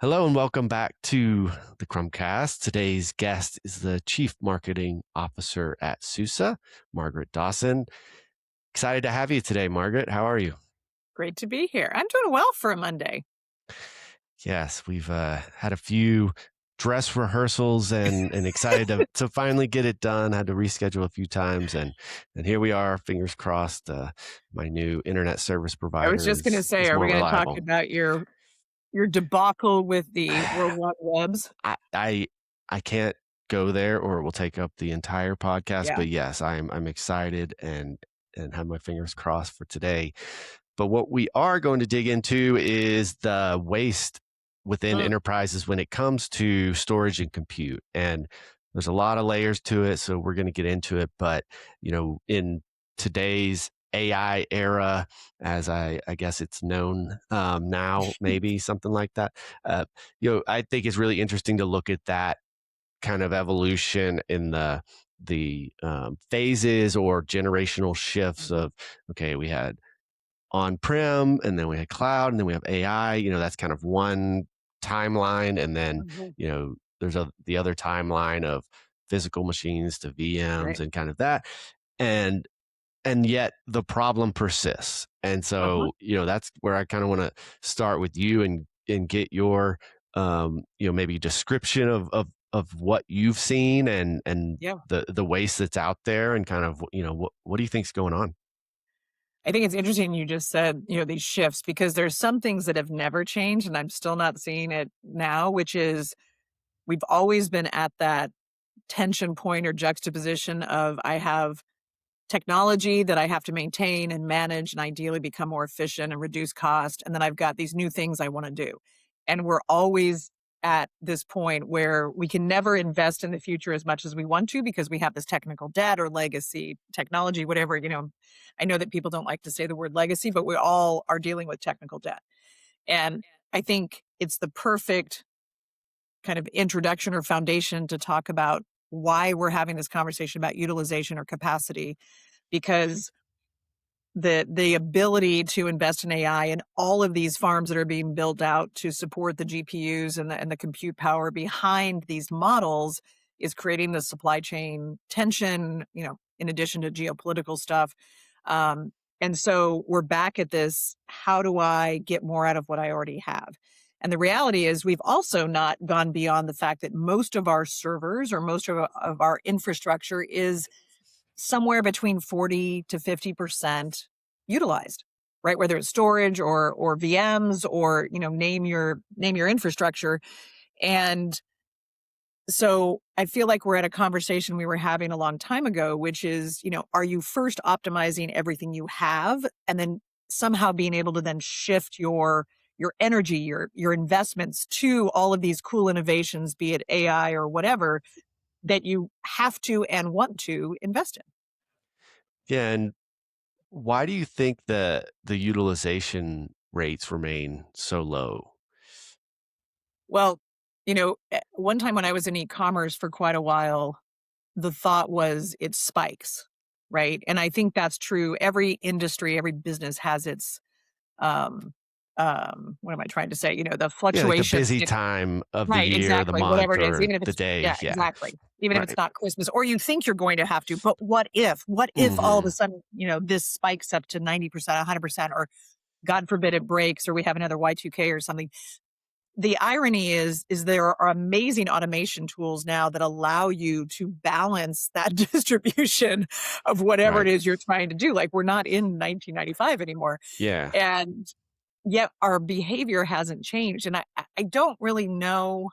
Hello and welcome back to the Crumbcast. Today's guest is the Chief Marketing Officer at SUSE, Margaret Dawson. Excited to have you today, Margaret. How are you? Great to be here. I'm doing well for a Monday. Yes, we've had a few dress rehearsals and excited to finally get it done. Had to reschedule a few times and here we are. Fingers crossed. My new internet service I was provider just going to say, is are we more going to talk reliable. about your debacle with the World Wide Webs? I can't go there or it will take up the entire podcast. Yeah. But yes, I'm excited and have my fingers crossed for today. But what we are going to dig into is the waste within Mm, enterprises when it comes to storage and compute. And there's a lot of layers to it, so we're going to get into it. But in today's AI era, as I guess it's known now, maybe something like that. I think it's really interesting to look at that kind of evolution in the phases or generational shifts of okay, we had on-prem and then we had cloud and then we have AI. That's kind of one timeline, and then mhm. there's the other timeline of physical machines to VMs Right. and kind of that, and and yet the problem persists. And Uh-huh. so that's where I kind of want to start with you and get your maybe description of what you've seen and Yeah. the waste that's out there, and kind of what do you think's going on? I think it's interesting you just said, these shifts because there's some things that have never changed and I'm still not seeing it now, which is we've always been at that tension point or juxtaposition of I have technology that I have to maintain and manage and ideally become more efficient and reduce cost. And then I've got these new things I want to do. And we're always at this point where we can never invest in the future as much as we want to because we have this technical debt or legacy technology, whatever. I know that people don't like to say the word legacy, but we all are dealing with technical debt. And I think it's the perfect kind of introduction or foundation to talk about why we're having this conversation about utilization or capacity because the ability to invest in AI and all of these farms that are being built out to support the GPUs and the compute power behind these models is creating the supply chain tension, in addition to geopolitical stuff. Um, and so we're back at this, how do I get more out of what I already have? And the reality is we've also not gone beyond the fact that most of our servers or most of our infrastructure is somewhere between 40 to 50% utilized, right? Whether it's storage or VMs or, name your infrastructure. And so I feel like we're at a conversation we were having a long time ago, which is, are you first optimizing everything you have and then somehow being able to then shift your energy, your investments to all of these cool innovations, be it AI or whatever, that you have to and want to invest in? Yeah, and why do you think the utilization rates remain so low? Well, one time when I was in e-commerce for quite a while, the thought was it spikes, right? And I think that's true. Every industry, every business has its um what am I trying to say? The Yeah, like the fluctuation. busy time of the Right, year, the exactly. Whatever month, it is, or even if the it's day. yeah, Yeah, exactly. Even if it's right. not Christmas or you think you're going to have to, but what if? What if all of a Hmm. sudden, this spikes up to 90%, 100%, or God forbid it breaks or we have another Y2K or something. The irony is there are amazing automation tools now that allow you to balance that distribution of whatever it Right. is you're trying to do. Like we're not in 1995 anymore. Yeah. And yet our behavior hasn't changed. And I don't really know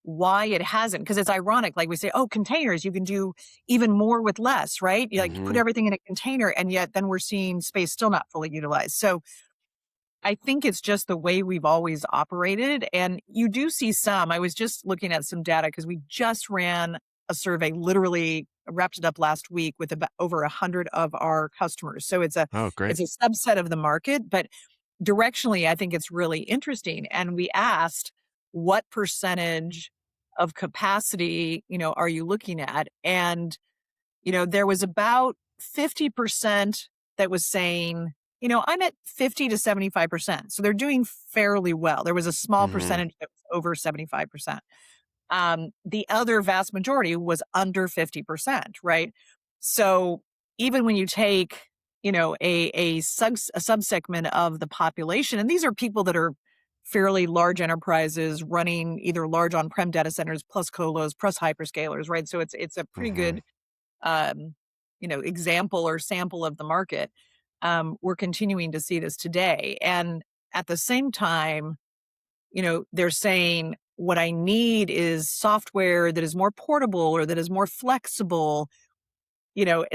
why it hasn't, because it's ironic. Like we say, oh, containers, you can do even more with less, right? You like you put Hmm. everything in a container, and yet then we're seeing space still not fully utilized. So I think it's just the way we've always operated, and you do see some. I was just looking at some data because we just ran a survey, literally wrapped it up last week with about over 100 of our customers. So it's a Oh, great. it's a subset of the market, but directionally, I think it's really interesting. And we asked, what percentage of capacity, are you looking at? And there was about 50% that was saying I'm at 50 to 75%. So they're doing fairly well. There was a small Hmm. percentage that was over 75%. The other vast majority was under 50%, right? So even when you take, a subsegment of the population, and these are people that are fairly large enterprises running either large on-prem data centers plus colos plus hyperscalers, right? So it's a pretty Hmm. good example or sample of the market. We're continuing to see this today. And at the same time, they're saying what I need is software that is more portable or that is more flexible,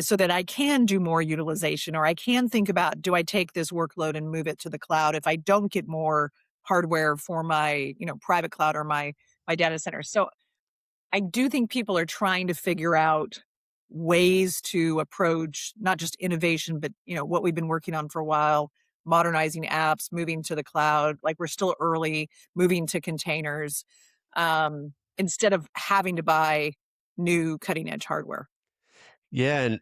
so that I can do more utilization or I can think about, do I take this workload and move it to the cloud if I don't get more hardware for my, private cloud or my data center. So I do think people are trying to figure out ways to approach not just innovation, but what we've been working on for a while, modernizing apps, moving to the cloud. Like we're still early, moving to containers, instead of having to buy new cutting edge hardware. Yeah, and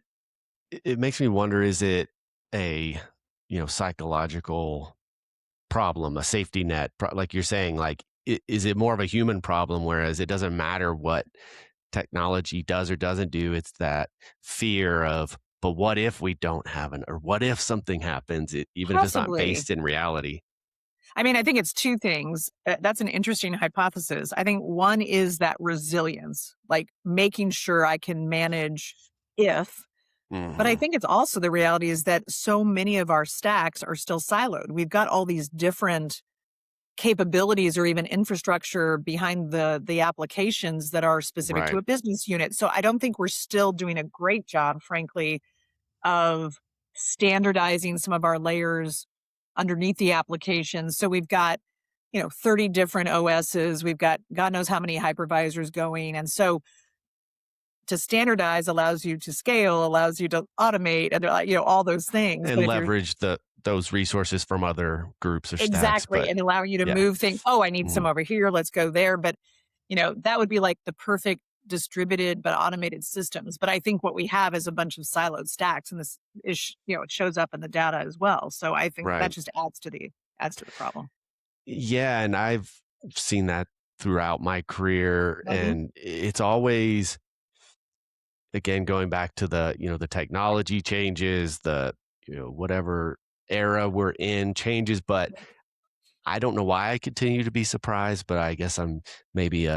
it makes me wonder: is it a psychological problem, a safety net, like you're saying? Like, is it more of a human problem, whereas it doesn't matter what technology does or doesn't do? It's that fear of, but what if we don't have an, or what if something happens, even if it's not Possibly. based in reality? I mean, I think it's two things. That's an interesting hypothesis. I think one is that resilience, like making sure I can manage if. But I Hmm. think it's also the reality is that so many of our stacks are still siloed. We've got all these different capabilities or even infrastructure behind the applications that are specific to Right. a business unit. So I don't think we're still doing a great job, frankly, of standardizing some of our layers underneath the applications. So we've got, 30 different OSs. We've got God knows how many hypervisors going. And so to standardize allows you to scale, allows you to automate, and all those things. And But if you're leverage those resources from other groups or stacks. exactly, But and allowing you to yeah. move things, oh, I need Hmm. some over here, let's go there. But that would be like the perfect distributed but automated systems. But I think what we have is a bunch of siloed stacks, and this is, it shows up in the data as well. So I think that Right. just adds to the problem. Yeah, and I've seen that throughout my career, Mhm. and it's always, again, going back to the technology changes, whatever era we're in changes, but I don't know why I continue to be surprised, but I guess I'm maybe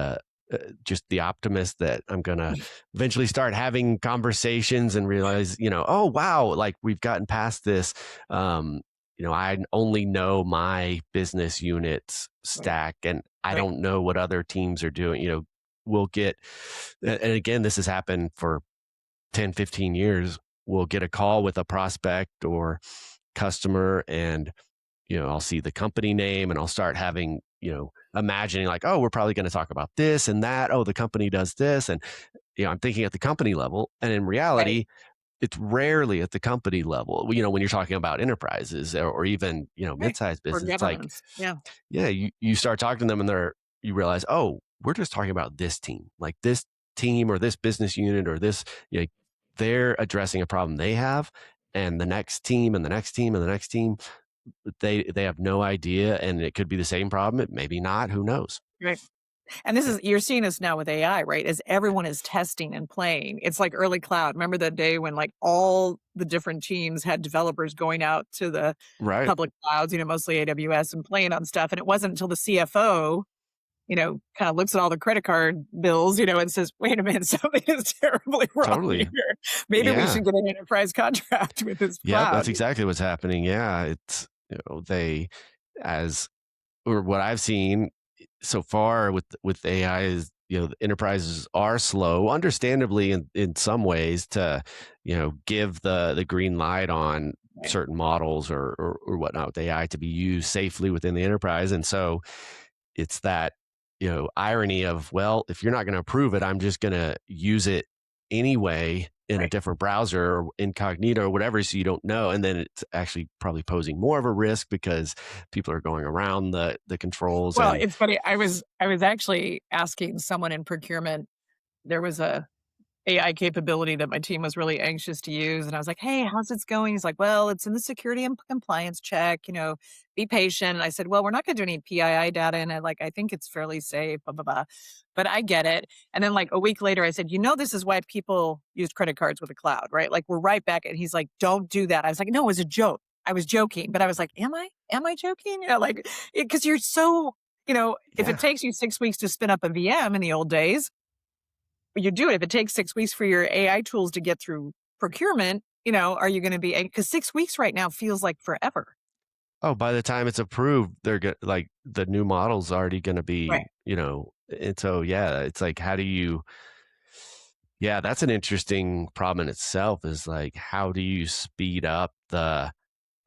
just the optimist that I'm gonna eventually start having conversations and realize, oh wow, like we've gotten past this. Um, I only know my business unit's Right, stack, and I right, don't know what other teams are doing. We'll get, and again, this has happened for 10, 15 years. We'll get a call with a prospect or customer, and I'll see the company name and I'll start having, imagining like, oh, we're probably going to talk about this and that. Oh, the company does this. And, I'm thinking at the company level. And in right, reality, it's rarely at the company level. When you're talking about enterprises or even, right. mid-sized Or business, it's like, governments. Yeah, yeah, you start talking to them and you realize, oh, we're just talking about this team, like this team or this business unit or this, they're addressing a problem they have. And the next team and the next team and the next team, they have no idea, and it could be the same problem. It maybe not. Who knows? right. And this Yeah. is you're seeing this now with AI, right? As everyone is testing and playing. It's like early cloud. Remember the day when like all the different teams had developers going out to the Right. public clouds, mostly AWS and playing on stuff. And it wasn't until the CFO, kind of looks at all the credit card bills, and says, wait a minute, something is terribly wrong Totally. here. Maybe we Yeah. should get an enterprise contract with this Yep. cloud. That's exactly what's happening. Yeah. It's, they, as, or what I've seen so far with AI is, the enterprises are slow, understandably in some ways, to, give the green light on Right. certain models or whatnot with AI to be used safely within the enterprise. And so it's that, irony of, well, if you're not going to approve it, I'm just going to use it anyway in a Right. different browser or incognito or whatever, so you don't know. And then it's actually probably posing more of a risk because people are going around the controls. Well, And it's funny. I was actually asking someone in procurement. There was a AI capability that my team was really anxious to use, and I was like, "Hey, how's this going?" He's like, "Well, it's in the security and compliance check, be patient." And I said, "Well, we're not gonna do any PII data in it, like, I think it's fairly safe, blah, blah, blah." But I get it. And then, like, a week later, I said, this is why people use credit cards with the cloud, right? Like, we're right back." And he's like, "Don't do that." I was like, "No, it was a joke. I was joking." But I was like, "Am I? Am I joking?" Like, because you're so if it Yeah. takes you 6 weeks to spin up a VM in the old days, you do it. If it takes 6 weeks for your AI tools to get through procurement, are you gonna be, because 6 weeks right now feels like forever. Oh, by the time it's approved, they're like the new model's already going to be, Right. and so yeah, it's like how do you yeah, that's an interesting problem in itself is like how do you speed up the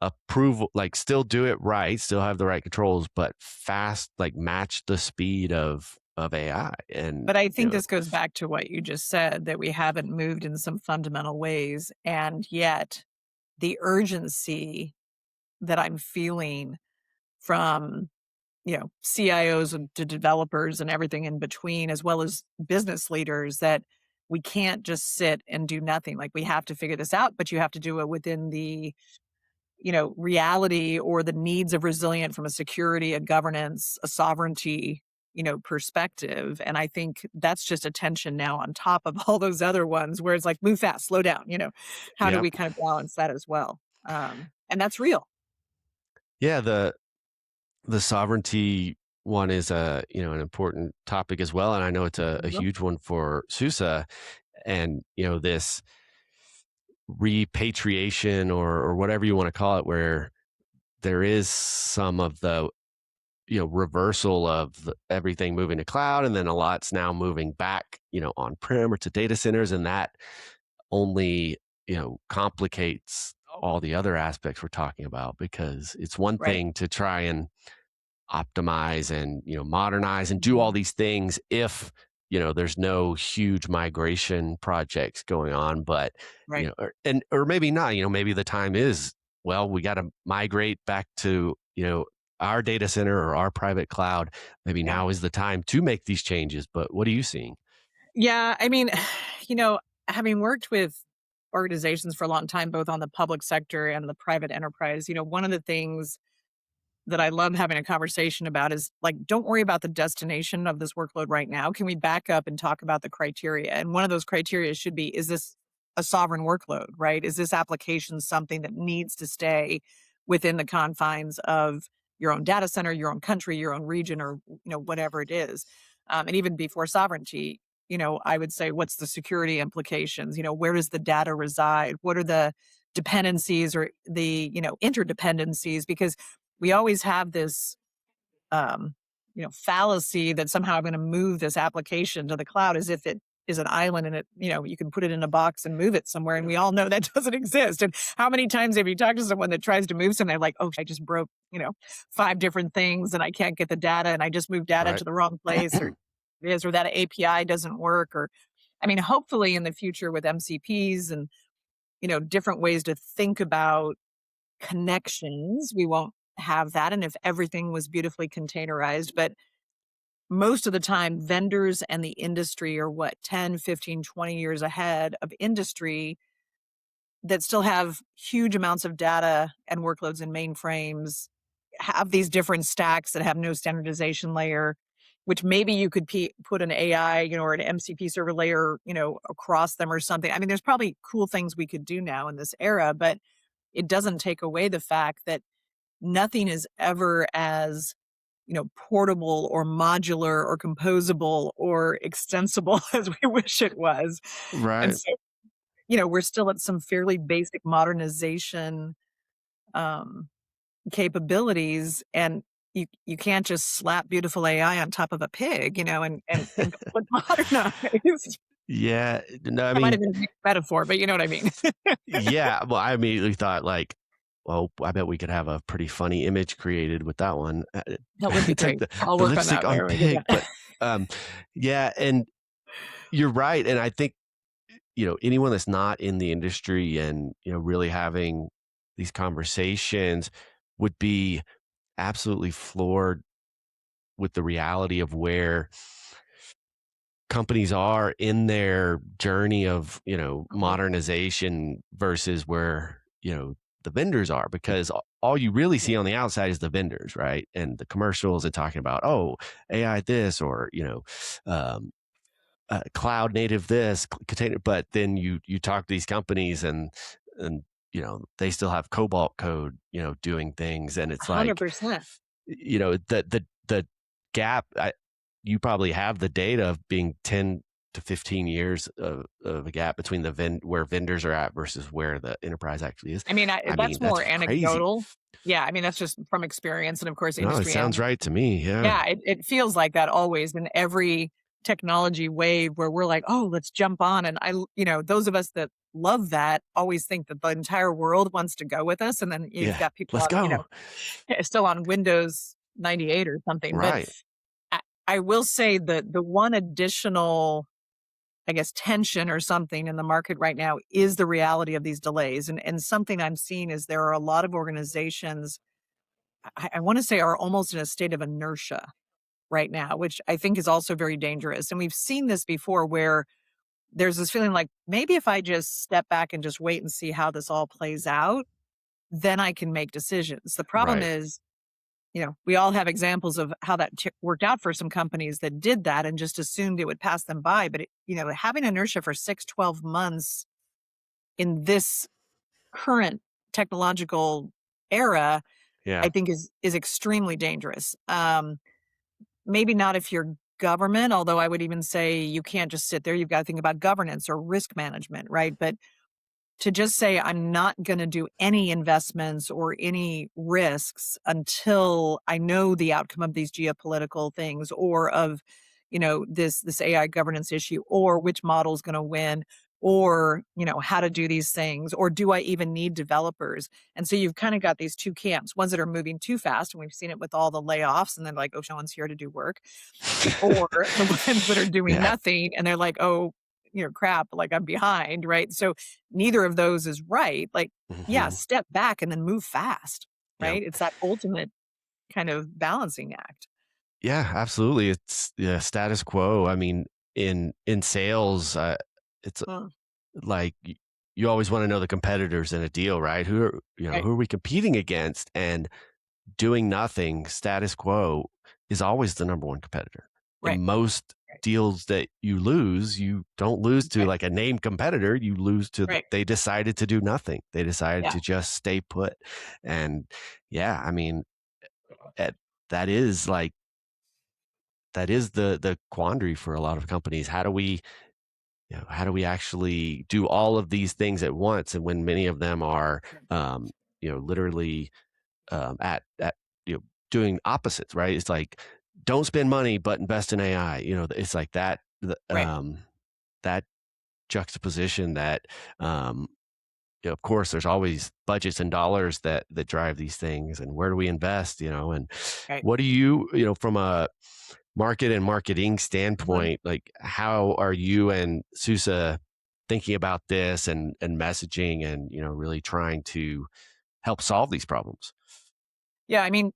approval, like still do it right, still have the right controls, but fast, like match the speed of AI. And But I think this goes back to what you just said, that we haven't moved in some fundamental ways, and yet the urgency that I'm feeling from, CIOs and to developers and everything in between, as well as business leaders, that we can't just sit and do nothing. Like, we have to figure this out, but you have to do it within the reality or the needs of resilient from a security, a governance, a sovereignty, perspective. And I think that's just a tension now on top of all those other ones where it's like, move fast, slow down, how do yep. we kind of balance that as well? And that's real. Yeah, the sovereignty one is a, an important topic as well. And I know it's a Yep. huge one for SUSE and, this repatriation or whatever you want to call it, where there is some of the reversal of everything moving to cloud, and then a lot's now moving back on prem or to data centers, and that only complicates all the other aspects we're talking about, because it's one Right. thing to try and optimize and modernize and do all Mhm. these things if there's no huge migration projects going on, but Right. or maybe not, maybe the time is, well, we got to migrate back to our data center or our private cloud. Maybe Yeah. now is the time to make these changes. But what are you seeing? Yeah. I mean, you know, having worked with organizations for a long time, both on the public sector and the private enterprise, one of the things that I love having a conversation about is like, don't worry about the destination of this workload right now. Can we back up and talk about the criteria? And one of those criteria should be, is this a sovereign workload, right? Is this application something that needs to stay within the confines of your own data center, your own country, your own region, or whatever it is? And even before sovereignty, I would say, what's the security implications? Where does the data reside? What are the dependencies or the interdependencies? Because we always have this um, fallacy that somehow I'm going to move this application to the cloud as if it is an island and you can put it in a box and move it somewhere. And we all know that doesn't exist. And how many times have you talked to someone that tries to move something? They're like, oh, I just broke, 5 different things and I can't get the data and I just moved data Right. to the wrong place or this or that API doesn't work. Or, I mean, hopefully in the future with MCPs and, different ways to think about connections, we won't have that, and if everything was beautifully containerized, but most of the time, vendors and the industry are what, 10, 15, 20 years ahead of industry that still have huge amounts of data and workloads in mainframes, have these different stacks that have no standardization layer, which maybe you could put an AI, or an MCP server layer, across them or something. I mean, there's probably cool things we could do now in this era, but it doesn't take away the fact that nothing is ever as, portable or modular or composable or extensible as we wish it was. And Right. so, we're still at some fairly basic modernization um, capabilities, and you can't just slap beautiful AI on top of a pig, and call it modernized. Yeah. No, I That might mean, have been a mixed metaphor, but you know what I mean. yeah. Well, I immediately thought like, well, I bet we could have a pretty funny image created with that one. That would be It's like great. I'll the work on lipstick that on whenever we get pig, that. but um, yeah, and you're right. And I think anyone that's not in the industry and really having these conversations would be absolutely floored with the reality of where companies are in their journey of, Mhm. modernization versus where, the vendors are, because all you really see on the outside is the vendors, right? And the commercials and talking about, oh, AI this, or, um, cloud native this container, but then you talk to these companies, and they still have cobalt code, doing things, and it's like, 100%. the gap. You probably have the data of being 10 to 15 years of a gap between where vendors are at versus where the enterprise actually is. I mean, I mean, that's that's more crazy. anecdotal. Yeah, I mean, that's just from experience and, of course, No, it industry sounds analysts. right to me. Yeah. Yeah, it feels like that always in every technology wave where we're like, "Oh, let's jump on," and those of us that love that always think that the entire world wants to go with us, and then you've Yeah. got people Let's on, go. still on Windows 98 or something, but Right. I I will say that the one additional, I guess, tension or something in the market right now is the reality of these delays, and something I'm seeing is there are a lot of organizations, I wanna say, are almost in a state of inertia right now, which I think is also very dangerous. And we've seen this before where there's this feeling like maybe if I just step back and just wait and see how this all plays out, then I can make decisions. The problem Right. is, we all have examples of how that worked out for some companies that did that and just assumed it would pass them by. But, having inertia for 6, 12 months in this current technological era, I Yeah. think is extremely dangerous. Maybe not if you're government, although I would even say you can't just sit there. You've got to think about governance or risk management, right? But to just say, I'm not going to do any investments or any risks until I know the outcome of these geopolitical things or of, this AI governance issue or which model is going to win or, how to do these things or do I even need developers? And so you've kind of got these two camps, ones that are moving too fast. And we've seen it with all the layoffs and then like, oh, no one's here to do work or the ones that are doing Yeah. nothing and they're like, "Oh, crap, like I'm behind," right? So neither of those is right. Like, yeah, Hmm. step back and then move fast, Yep. right? It's that ultimate kind of balancing act. Yeah, absolutely. It's, yeah, status quo. I mean, in sales, it's Mm, like, you always want to know the competitors in a deal, right? right, Who are we competing against? And doing nothing, status quo, is always the number one competitor. right, In most right, deals that you don't lose to right, like a named competitor. You lose to right. they decided to do nothing. They decided Yeah, to just stay put. And yeah, I mean, eh, that is like that is the quandary for a lot of companies. How do we actually do all of these things at once? And when many of them are, um, literally, at doing opposites, right? It's like, don't spend money, but invest in AI. It's like that. right, That juxtaposition. That, of course, there's always budgets and dollars that drive these things, and where do we invest? And right. what do from a market and marketing Mhm. standpoint, like, how are you and SUSE thinking about this, and messaging, and really trying to help solve these problems? Yeah, I mean,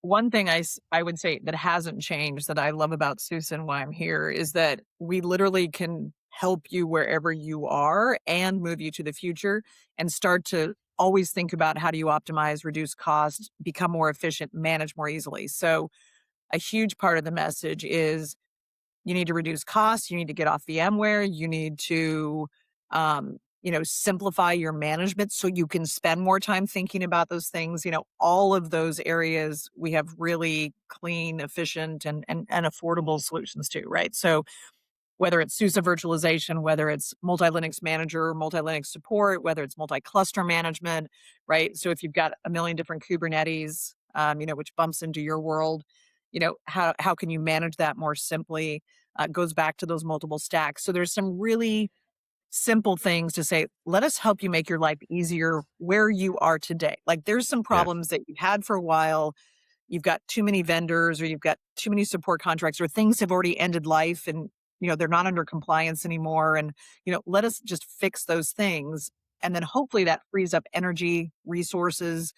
one thing I would say that hasn't changed that I love about SUSE and why I'm here is that we literally can help you wherever you are and move you to the future and start to always think about how do you optimize, reduce costs, become more efficient, manage more easily. So, a huge part of the message is you need to reduce costs, you need to get off VMware, you need to, simplify your management so you can spend more time thinking about those things. All of those areas we have really clean, efficient, and affordable solutions to, right? So whether it's SUSE virtualization, whether it's multi-Linux manager, multi-Linux support, whether it's multi-cluster management, right? So if you've got a million different Kubernetes, which bumps into your world, how can you manage that more simply? Goes back to those multiple stacks. So there's some really simple things to say, let us help you make your life easier where you are today. Like there's some Yeah. problems that you've had for a while. You've got too many vendors or you've got too many support contracts or things have already ended life and they're not under compliance anymore and let us just fix those things and then hopefully that frees up energy resources,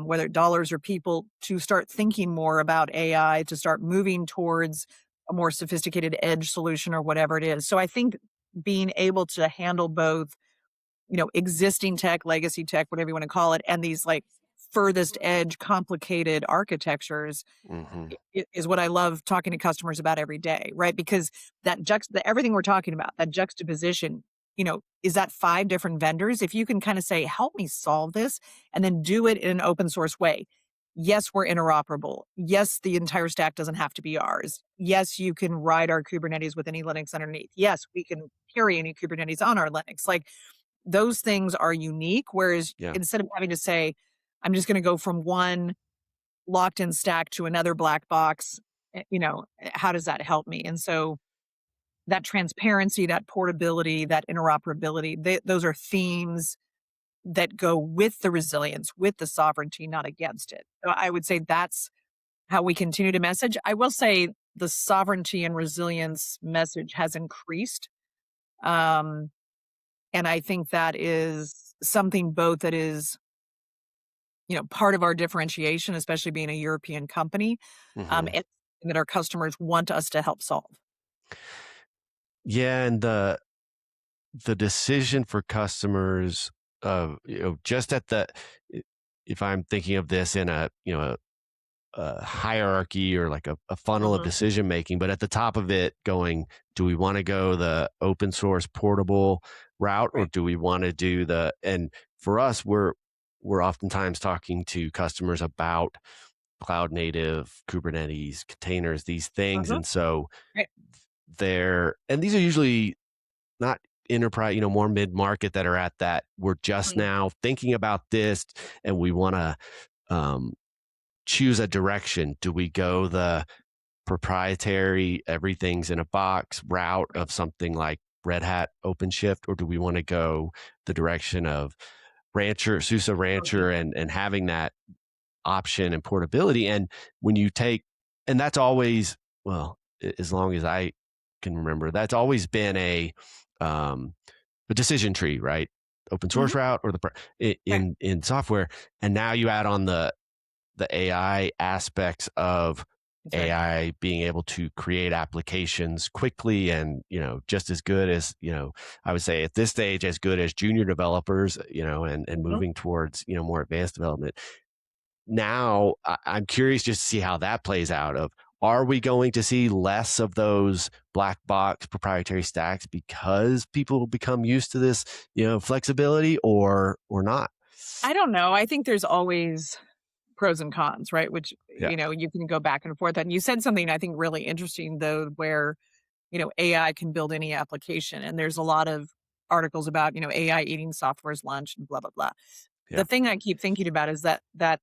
whether dollars or people to start thinking more about AI, to start moving towards a more sophisticated edge solution or whatever it is. So I think being able to handle both, existing tech, legacy tech, whatever you want to call it, and these like furthest edge complicated architectures Hmm. is what I love talking to customers about every day, right? Because everything we're talking about, that juxtaposition, is that 5 different vendors? If you can kind of say, help me solve this and then do it in an open source way. Yes, we're interoperable. Yes, the entire stack doesn't have to be ours. Yes, you can ride our Kubernetes with any Linux underneath. Yes, we can carry any Kubernetes on our Linux. Like those things are unique. Whereas Yeah. instead of having to say, I'm just going to go from one locked in stack to another black box, how does that help me? And so that transparency, that portability, that interoperability, those are themes that go with the resilience, with the sovereignty, not against it. So I would say that's how we continue to message. I will say the sovereignty and resilience message has increased. Um, and I think that is something both that is, part of our differentiation, especially being a European company, Hmm. and that our customers want us to help solve. Yeah, and the decision for customers of just at the if I'm thinking of this in a hierarchy or like a funnel of Mhm. decision making, but at the top of it going, do we want to go the open source portable route, or Right. do we want to do the and for us we're oftentimes talking to customers about cloud native Kubernetes containers, these things. Mhm. And so Right. and these are usually not enterprise, more mid market that are at that. We're just Mhm. now thinking about this and we want to um, choose a direction. Do we go the proprietary, everything's in a box route Right. of something like Red Hat OpenShift, or do we want to go the direction of SUSE Mhm. Rancher and having that option and portability? And when you take, and that's always, well, as long as I can remember, that's always been um, a decision tree, right? Open Mhm. source route or Right. in software, and now you add on the AI aspects of That's right. AI being able to create applications quickly and, just as good as, I would say at this stage, as good as junior developers, and Mhm. moving towards, more advanced development. Now I'm curious just to see how that plays out of, are we going to see less of those black box proprietary stacks because people become used to this, flexibility or not? I don't know. I think there's always pros and cons, right? Which, Yeah. you can go back and forth. And you said something I think really interesting though, where, AI can build any application. And there's a lot of articles about, AI eating software's lunch and blah, blah, blah. The Yeah. thing I keep thinking about is that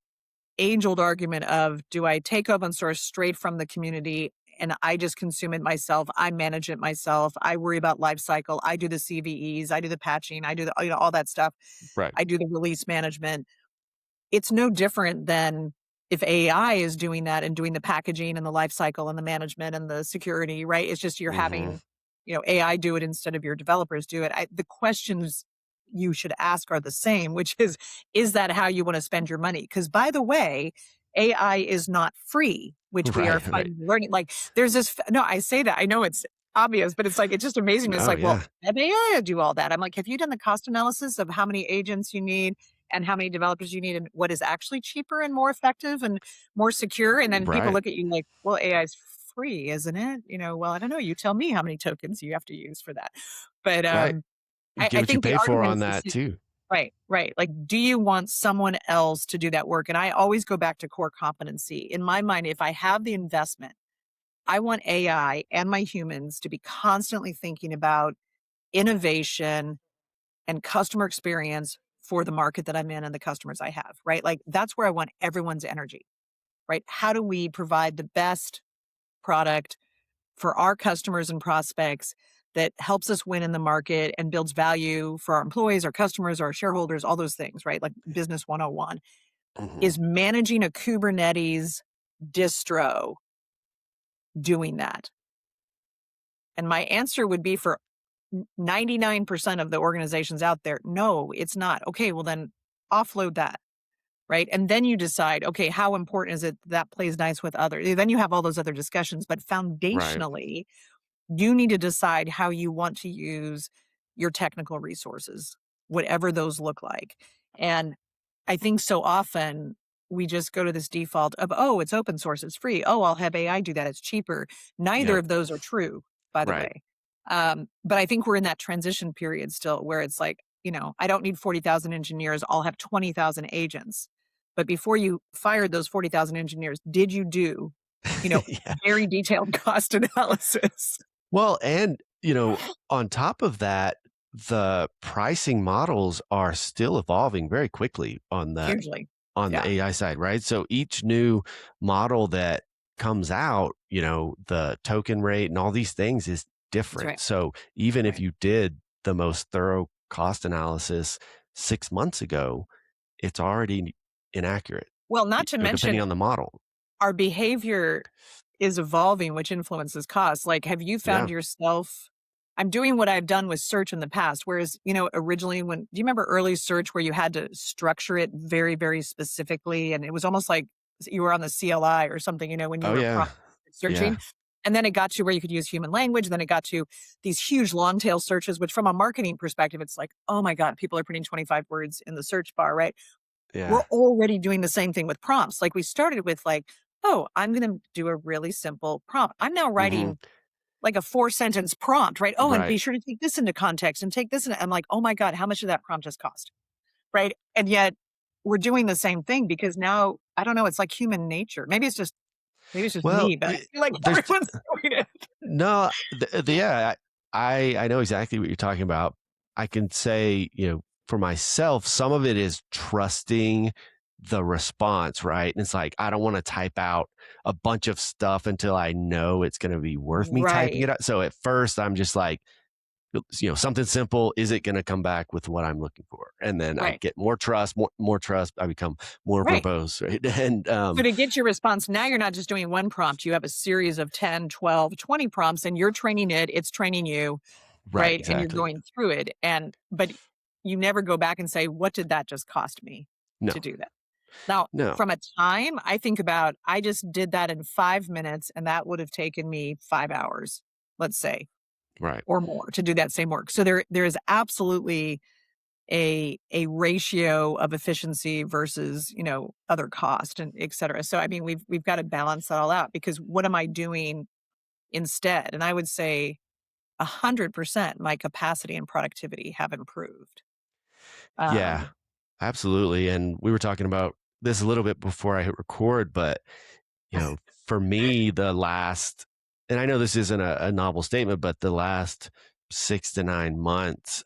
age old argument of, do I take open source straight from the community and I just consume it myself? I manage it myself. I worry about life cycle. I do the CVEs. I do the patching. I do all that stuff. Right. I do the release management. It's no different than if AI is doing that and doing the packaging and the life cycle and the management and the security, right? It's just you're Hmm. having, AI do it instead of your developers do it. The questions you should ask are the same, which is that how you want to spend your money? Because by the way, AI is not free, which we are Right. Right. fighting learning. Like there's no, I say that. I know it's obvious, but it's like it's just amazing. It's Oh like, well, yeah. have AI do all that. I'm like, have you done the cost analysis of how many agents you need? And how many developers you need and what is actually cheaper and more effective and more secure. And then people Right. look at you like, well, AI is free, isn't it? Well, I don't know. You tell me how many tokens you have to use for that. But Right. You I get what you think the pay for argument on is that too. right, right. Like, do you want someone else to do that work? And I always go back to core competency. In my mind, if I have the investment, I want AI and my humans to be constantly thinking about innovation and customer experience for the market that I'm in and the customers I have, right? Like that's where I want everyone's energy, right? How do we provide the best product for our customers and prospects that helps us win in the market and builds value for our employees, our customers, our shareholders, all those things, right? Like business 101 Hmm. is managing a Kubernetes distro doing that. And my answer would be for 99% of the organizations out there, no, it's not. Okay, well then offload that. right? And then you decide, okay, how important is it that plays nice with others? Then you have all those other discussions, but Right. foundationally, you need to decide how you want to use your technical resources, whatever those look like. And I think so often we just go to this default of, oh, it's open source, it's free. Oh, I'll have AI do that, it's cheaper. Neither Yep. of those are true, by the Right. way. But I think we're in that transition period still where it's like, I don't need 40,000 engineers, I'll have 20,000 agents. But before you fired those 40,000 engineers, did you do, you know, Yeah. very detailed cost analysis? Well, and, on top of that, the pricing models are still evolving very quickly Hugely. on the Yeah, AI side, right? So each new model that comes out, the token rate and all these things is that's different. right. So even if Right. you did the most thorough cost analysis 6 months ago, it's already inaccurate, Well, not to depending mention on the model. our behavior is evolving, which influences costs. Like, have you found Yeah. yourself I'm doing what I've done with search in the past, whereas, originally do you remember early search where you had to structure it very, very specifically, and it was almost like you were on the CLI or something, when you Oh, were yeah. searching? Yeah. And then it got to where you could use human language, then it got to these huge long tail searches, which from a marketing perspective, it's like, "Oh my god, people are putting 25 words in the search bar," right? We're Yeah. already doing the same thing with prompts. Like we started with like, "Oh, I'm gonna do a really simple prompt." I'm now Mhm. writing like a 4 sentence prompt, right? "Oh, and Right. be sure to take this into context and take this into" I'm like, "Oh my god, how much did that prompt just cost?" Right? And yet we're doing the same thing because now I don't know, it's like human nature. Maybe it's just Well, me, but I feel like there's everyone's doing it. no, yeah, I know exactly what you're talking about. I can say, for myself, some of it is trusting the response, right? And it's like, I don't want to type out a bunch of stuff until I know it's going to be worth me typing Right. it out. So at first, I'm just like, something simple. Is it going to come back with what I'm looking for? And then I Right. get more trust, more trust. I become more Right. verbose, right? And So to get your response, now you're not just doing one prompt, you have a series of 10, 12, 20 prompts and you're training it, it's training you, right, right? And you're exactly. going through it but you never go back and say, "What did that just cost me No, to do that?" Now, no, from a time, I think about I just did that in 5 minutes and that would have taken me 5 hours, let's say, right. or more to do that same work. So there is absolutely a ratio of efficiency versus, other cost and et cetera. So I mean, we've got to balance that all out because what am I doing instead? And I would say 100% my capacity and productivity have improved. Yeah, Um, absolutely. And we were talking about this a little bit before I hit record, but for me, and I know this isn't a novel statement, but the last 6 to 9 months,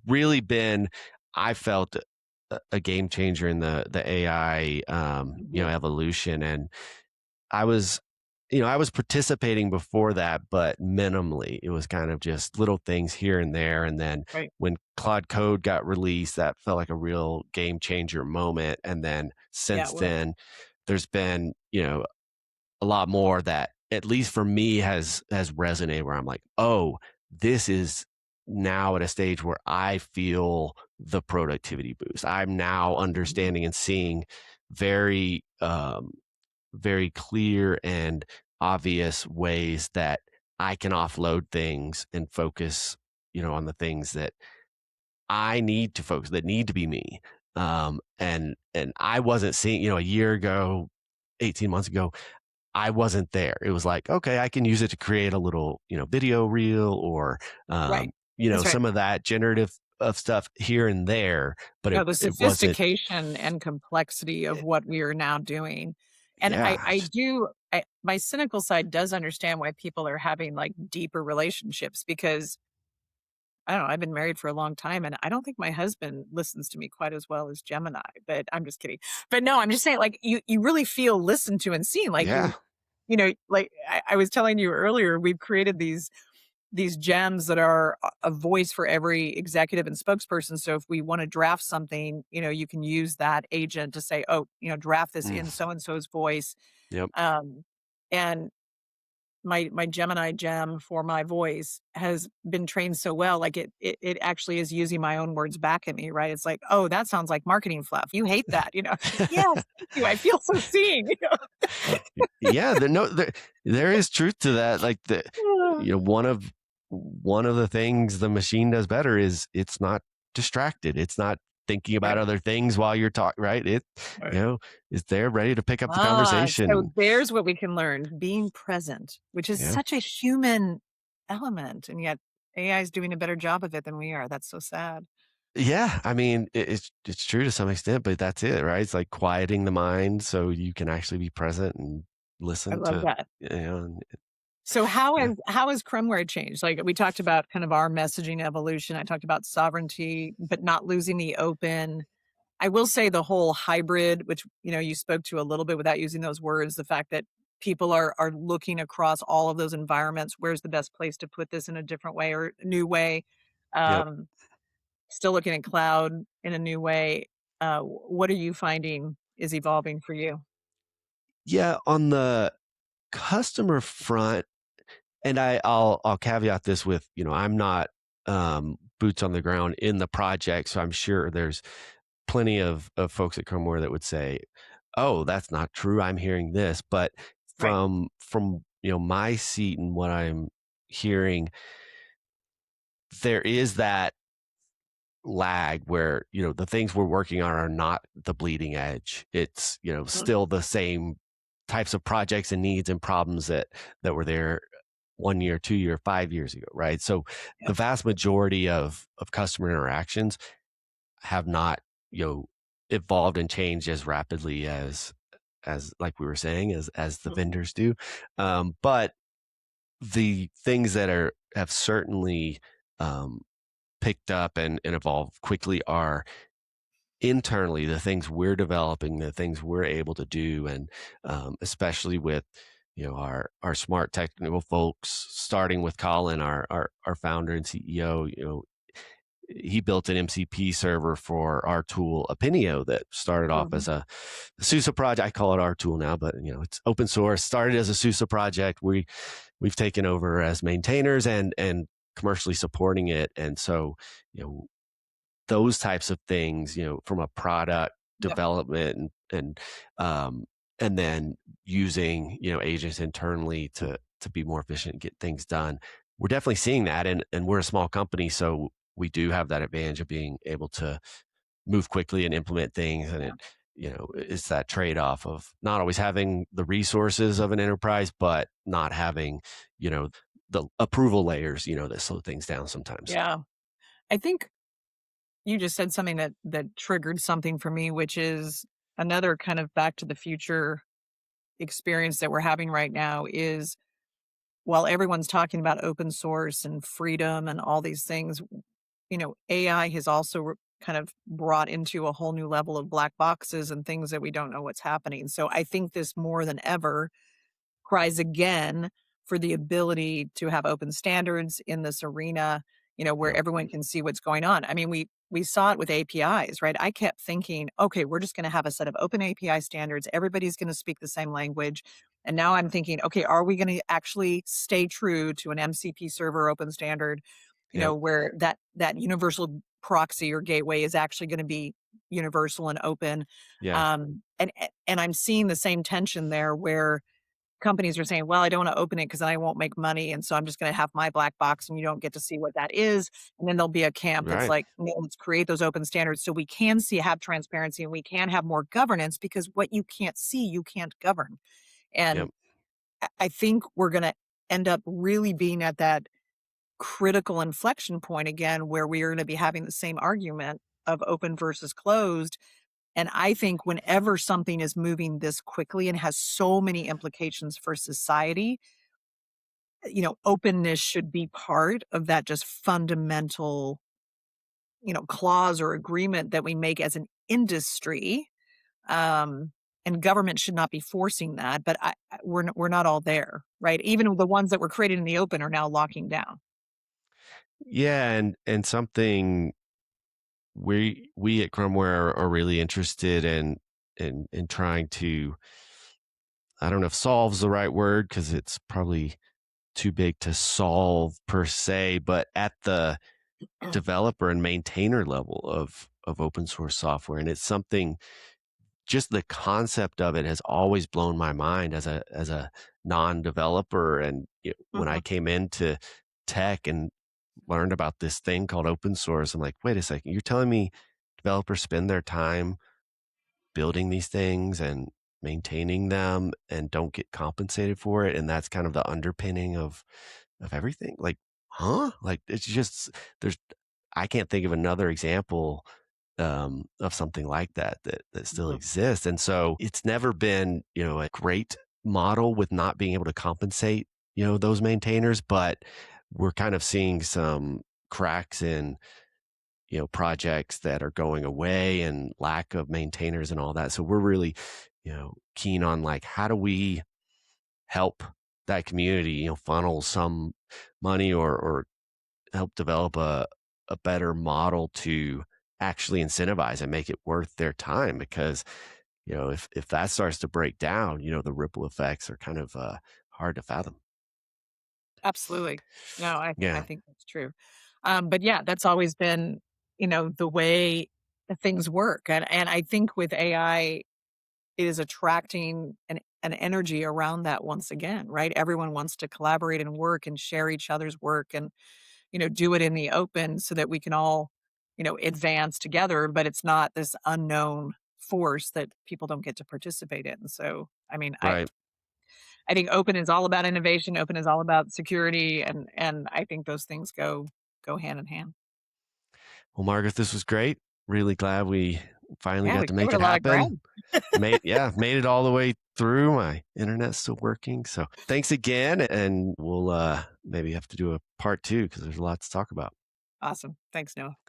really been, I felt a game changer in the AI, Mhm. evolution. And I was, I was participating before that, but minimally. It was kind of just little things here and there. And then Right. when Claude Code got released, that felt like a real game changer moment. And then Yeah, since it was. then, there's been, a lot more that at least for me has resonated where I'm like, oh, this is now at a stage where I feel the productivity boost. I'm now Mhm. understanding and seeing very very clear and obvious ways that I can offload things and focus, on the things that I need to focus, that need to be me. And I wasn't seeing, a year ago, 18 months ago, I wasn't there. It was like, okay, I can use it to create a little, video reel or, Right. That's right. some of that generative of stuff here and there, but No, the it wasn't. sophistication and complexity of what we are now doing. And Yeah. my cynical side does understand why people are having, like, deeper relationships because, I don't know, I've been married for a long time, and I don't think my husband listens to me quite as well as Gemini, but I'm just kidding. But no, I'm just saying, like, you really feel listened to and seen, like, Yeah. like, I was telling you earlier, we've created these gems that are a voice for every executive and spokesperson. So if we want to draft something, you can use that agent to say, oh, draft this Mm, in so and so's voice. yep. Um, and my Gemini gem for my voice has been trained so well, like, it actually is using my own words back at me, right? It's like, "Oh, that sounds like marketing fluff. You hate that," you know? It's like, "Yes, thank you. I feel so seen," you Yeah, there is truth to that. Like know? you know, one of the things the machine does better is it's not distracted. It's not thinking about Right, other things while you're talking, right? It, you right. know, is there ready to pick up the Ah, so conversation. there's what we can learn, being present, which is Yeah. such a human element, and yet AI is doing a better job of it than we are. That's so sad. Yeah, I mean, it's true to some extent, but that's it, right? It's like quieting the mind so you can actually be present and I listen love to, that. you know, So yeah, how has Crumware changed? Like, we talked about kind of our messaging evolution. I talked about sovereignty, but not losing the open. I will say the whole hybrid, which, you spoke to a little bit without using those words, the fact that people are looking across all of those environments. Where's the best place to put this in a different way or new way? yep. Um, Still looking at cloud in a new way. What are you finding is evolving for you? Yeah, on the customer front, and I'll caveat this with, you know, I'm not boots on the ground in the project, so I'm sure there's plenty of folks at Cromware that would say, "Oh, that's not true. I'm hearing this." But Right. from you know my seat and what I'm hearing, there is that lag where you know the things we're working on are not the bleeding edge. It's you know Mm, still the same types of projects and needs and problems that were there 1 year, 2 year, 5 years ago, right? So the yep. vast majority of customer interactions have not you know evolved and changed as rapidly as like we were saying as the Mhm. vendors do, but the things that are have certainly um, picked up and evolved quickly are internally the things we're developing, the things we're able to do, and especially with you know our smart technical folks, starting with Colin, our founder and CEO. You know, he built an MCP server for our tool Opinio that started off Mhm. as a SUSE project. I call it our tool now, but you know it's open source. Started as a SUSE project. We've taken over as maintainers and commercially supporting it, and so you know those types of things, you know, from a product Yep. development um, and then using, you know, agents internally to be more efficient and get things done. We're definitely seeing that and we're a small company, so we do have that advantage of being able to move quickly and implement things and Yeah. it you know, it's that trade-off of not always having the resources of an enterprise, but not having, you know, the approval layers, you know, that slow things down sometimes. Yeah. I think you just said something that triggered something for me, which is another kind of back to the future experience that we're having right now is while everyone's talking about open source and freedom and all these things, AI has also kind of brought into a whole new level of black boxes and things that we don't know what's happening. So I think this more than ever cries again for the ability to have open standards in this arena, where Yep. everyone can see what's going on. I mean, we saw it with APIs, right? I kept thinking, okay, we're just going to have a set of open API standards. Everybody's going to speak the same language. And now I'm thinking, okay, are we going to actually stay true to an MCP server open standard, Yep. where that universal proxy or gateway is actually going to be universal and open. Yeah. And I'm seeing the same tension there where companies are saying, "Well, I don't wanna open it because then I won't make money, and so I'm just gonna have my black box, and you don't get to see what that is." And then there'll be a camp that's Right. like, "No, let's create those open standards so we can have transparency, and we can have more governance because what you can't see, you can't govern." Yep. And I think we're gonna end up really being at that critical inflection point again where we are gonna be having the same argument of open versus closed, and I think whenever something is moving this quickly and has so many implications for society, openness should be part of that just fundamental, clause or agreement that we make as an industry. Um, and government should not be forcing that, but we're not all there, right? Even the ones that were created in the open are now locking down. Yeah, and something we at Cromware are really interested in trying to I don't know if solve's the right word because it's probably too big to solve per se, but at the developer and maintainer level of open source software. And it's something, just the concept of it has always blown my mind as a non-developer. And when I Mhm, came into tech and learned about this thing called open source, I'm like, wait a second, you're telling me developers spend their time building these things and maintaining them and don't get compensated for it, and that's kind of the underpinning of everything? Like, huh? Like, it's just, there's, I can't think of another example of something like that that still mhm, exists. And so it's never been, a great model with not being able to compensate, those maintainers. But we're kind of seeing some cracks in, projects that are going away and lack of maintainers and all that. So we're really, keen on, like, how do we help that community, funnel some money, or help develop a better model to actually incentivize and make it worth their time. Because, if that starts to break down, the ripple effects are kind of hard to fathom. absolutely. No, I Yeah. think that's true. But yeah, that's always been, the way that things work, and I think with AI, it is attracting an energy around that once again, right? Everyone wants to collaborate and work and share each other's work and, do it in the open so that we can all, advance together, but it's not this unknown force that people don't get to participate in. So, I mean, Right. I think open is all about innovation, open is all about security, and I think those things go hand in hand. Well, Margaret, this was great. Really glad we finally Yeah, got we to make covered a it lot of happen. ground. Made it all the way through. My internet's still working. So thanks again. And we'll maybe have to do a part two because there's a lot to talk about. Awesome. Thanks, Noah.